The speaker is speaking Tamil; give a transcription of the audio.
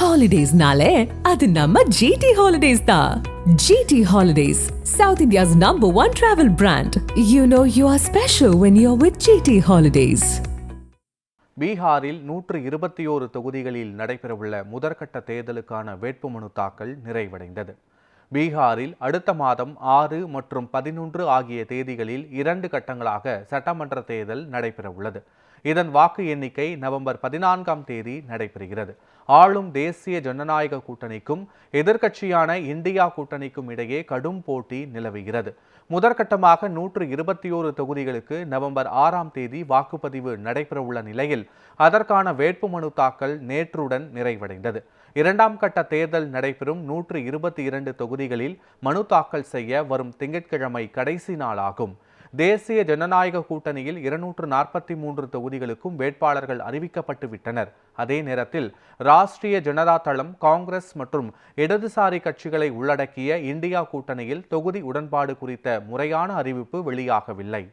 Holidays-nale, adu namma GT Holidays da. GT Holidays, South India's #1 travel brand. You know you are special when you're with GT Holidays. பீகாரில் 121 தொகுதிகளில் நடைபெறவுள்ள முதற்கட்ட தேர்தலுக்கான வேட்புமனு தாக்கல் நிறைவடைந்தது. பீகாரில் அடுத்த மாதம் 6 மற்றும் 11 ஆகிய தேதிகளில் 2 கட்டங்களாக சட்டமன்ற தேர்தல் நடைபெறவுள்ளது. இதன் வாக்கு எண்ணிக்கை நவம்பர் 14ஆம் தேதி நடைபெறுகிறது. ஆளும் தேசிய ஜனநாயக கூட்டணிக்கும் எதிர்க்கட்சியான இந்தியா கூட்டணிக்கும் இடையே கடும் போட்டி நிலவுகிறது. முதற்கட்டமாக 121 தொகுதிகளுக்கு நவம்பர் 6ஆம் தேதி வாக்குப்பதிவு நடைபெறவுள்ள நிலையில் அதற்கான வேட்புமனு தாக்கல் நேற்றுடன் நிறைவடைந்தது. 2ஆம் கட்ட தேர்தல் நடைபெறும் 122 தொகுதிகளில் மனு தாக்கல் செய்ய வரும் திங்கட்கிழமை கடைசி நாளாகும். தேசிய ஜனநாயக கூட்டணியில் 243 தொகுதிகளுக்கும் வேட்பாளர்கள் அறிவிக்கப்பட்டு விட்டனர். அதே நேரத்தில் ராஷ்டிரிய ஜனதா தளம், காங்கிரஸ் மற்றும் இடதுசாரி கட்சிகளை உள்ளடக்கிய இந்தியா கூட்டணியில் தொகுதி உடன்பாடு குறித்த முறையான அறிவிப்பு வெளியாகவில்லை.